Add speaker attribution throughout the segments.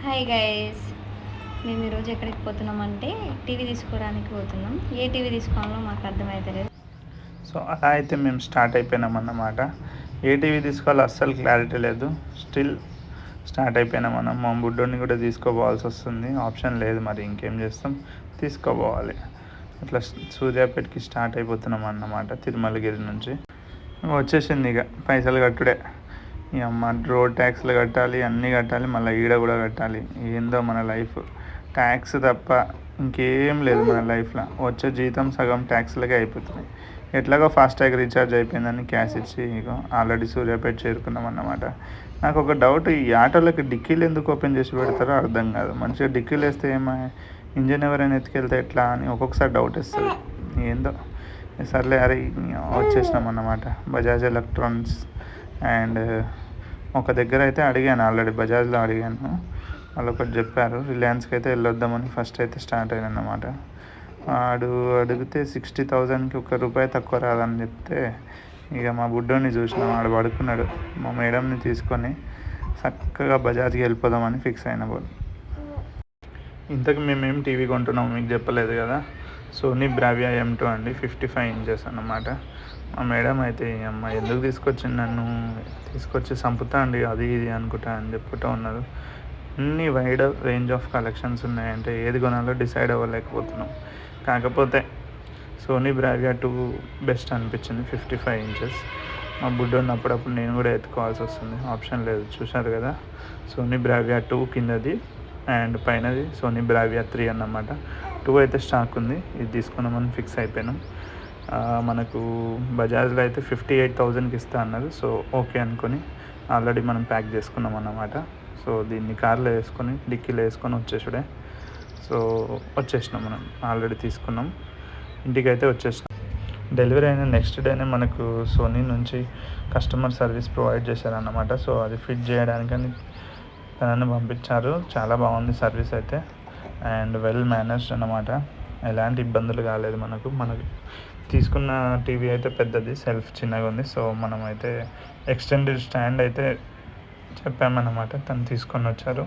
Speaker 1: Hi guys, మేము ఈరోజు ఎక్కడికి పోతున్నామంటే టీవీ తీసుకోవడానికి పోతున్నాం. ఏ టీవీ తీసుకోవాలో మాకు అర్థమవుతలేదు.
Speaker 2: సో అలా అయితే మేము స్టార్ట్ అయిపోయినాం అన్నమాట. ఏ టీవీ తీసుకోవాలో అస్సలు క్లారిటీ లేదు. స్టిల్ స్టార్ట్ అయిపోయినాం మనం. మా బుడ్డోని కూడా తీసుకోపోవాల్సి వస్తుంది, ఆప్షన్ లేదు. మరి ఇంకేం చేస్తాం, తీసుకోపోవాలి. అట్లా సూర్యాపేటకి స్టార్ట్ అయిపోతున్నాం అన్నమాట. తిరుమలగిరి నుంచి వచ్చేసింది. ఇక పైసలు కట్టుడే. ఇక అమ్మ రోడ్ ట్యాక్స్లు కట్టాలి, అన్నీ కట్టాలి, మళ్ళీ ఈడ కూడా కట్టాలి. ఏందో మన లైఫ్, ట్యాక్స్ తప్ప ఇంకేం లేదు మన లైఫ్లో. వచ్చే జీతం సగం ట్యాక్స్లకే అయిపోతుంది. ఎట్లాగో ఫాస్టాగ్ రీఛార్జ్ అయిపోయిందని క్యాష్ ఇచ్చి ఇక ఆల్రెడీ సూర్యాపేట చేరుకున్నాం అన్నమాట. నాకు ఒక డౌట్, ఈ ఆటోలకి డిక్కీలు ఎందుకు ఓపెన్ చేసి పెడతారో అర్థం కాదు. మంచిగా డిక్కీలు వేస్తే ఏమో, ఇంజన్ ఎవరైనా ఎత్తుకెళ్తే ఎట్లా అని ఒక్కొక్కసారి డౌట్ వస్తుంది. ఏందో సర్లే, అరే వచ్చేసినాం అన్నమాట. బజాజ్ ఎలక్ట్రానిక్స్ అండ్ ఒక దగ్గర అయితే అడిగాను, ఆల్రెడీ బజాజ్లో అడిగాను. వాళ్ళు ఒకటి చెప్పారు, రిలయన్స్కి అయితే వెళ్ళొద్దామని ఫస్ట్ అయితే స్టార్ట్ అయ్యాను అన్నమాట. అడిగితే 60,000కి ₹1 తక్కువ రాదని చెప్తే ఇక మా బుడ్డోని చూసినాం, ఆడు పడుకున్నాడు. మా మేడంని తీసుకొని చక్కగా బజాజ్కి వెళ్ళిపోదామని ఫిక్స్ అయిన పోదు. ఇంతకు మేమేం టీవీ కొంటున్నాం మీకు చెప్పలేదు కదా. సోనీ బ్రావియా M2 అండి, 55 ఇంచెస్ అన్నమాట. మా మేడం అయితే అమ్మ ఎందుకు తీసుకొచ్చింది నన్ను, తీసుకొచ్చి చంపుతా అండి అది ఇది అనుకుంటా అని చెప్పుకుంటూ ఉన్నారు. అన్ని వైడ్ రేంజ్ ఆఫ్ కలెక్షన్స్ ఉన్నాయంటే ఏది కొనాలో డిసైడ్ అవ్వలేకపోతున్నాం. కాకపోతే సోనీ బ్రావియా 2 బెస్ట్ అనిపించింది, 55 ఇంచెస్. మా బుడ్డోని అప్పుడప్పుడు నేను కూడా ఎత్తుకోవాల్సి వస్తుంది, ఆప్షన్ లేదు. చూశారు కదా, సోనీ బ్రావియా 2 కిందది అండ్ పైనది సోనీ బ్రావియా 3 అన్నమాట. 2 అయితే స్టాక్ ఉంది, ఇది తీసుకున్నామని ఫిక్స్ అయిపోయినాం. మనకు బజాజ్లో అయితే 58,000కి ఇస్తా అన్నారు. సో ఓకే అనుకొని ఆల్రెడీ మనం ప్యాక్ చేసుకున్నాం అన్నమాట. సో దీన్ని కార్లో వేసుకొని డిక్కీలో వేసుకొని వచ్చేసుడే. సో వచ్చేసినాం, మనం ఆల్రెడీ తీసుకున్నాం, ఇంటికి అయితే వచ్చేసినాం. డెలివరీ అయిన నెక్స్ట్ డేనే మనకు సోనీ నుంచి కస్టమర్ సర్వీస్ ప్రొవైడ్ చేశారన్నమాట. సో అది ఫిట్ చేయడానికని తనని పంపించారు. చాలా బాగుంది సర్వీస్ అయితే, అండ్ వెల్ మేనేజ్డ్ అన్నమాట. ఎలాంటి ఇబ్బందులు కాలేదు మనకు తీసుకున్న టీవీ అయితే పెద్దది, సెల్ఫ్ చిన్నగా ఉంది. సో మనం అయితే ఎక్స్టెండెడ్ స్టాండ్ అయితే చెప్పామన్నమాట, తను తీసుకొని వచ్చారు.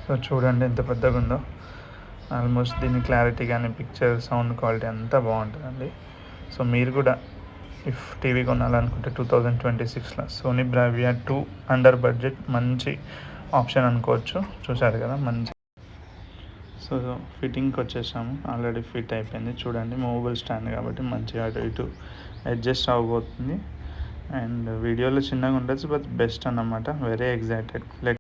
Speaker 2: సో చూడండి ఎంత పెద్దగా ఉందో. ఆల్మోస్ట్ దీని క్లారిటీ కానీ పిక్చర్ సౌండ్ క్వాలిటీ అంతా బాగుంటుందండి. సో మీరు కూడా ఇఫ్ టీవీ కొనాలనుకుంటే 2026లో సోనీ బ్రావియా 2 అండర్ బడ్జెట్ మంచి ఆప్షన్ అనుకోవచ్చు. చూశారు కదా, మంచి. సో ఫిట్టింగ్కి వచ్చేసాము, ఆల్రెడీ ఫిట్ అయిపోయింది. చూడండి, మూవబుల్ స్టాండ్ కాబట్టి మంచిగా అటు ఇటు అడ్జస్ట్ అవ్వబోతుంది. అండ్ వీడియోలో చిన్నగా ఉండొచ్చు, బట్ బెస్ట్ అన్నమాట. Very excited.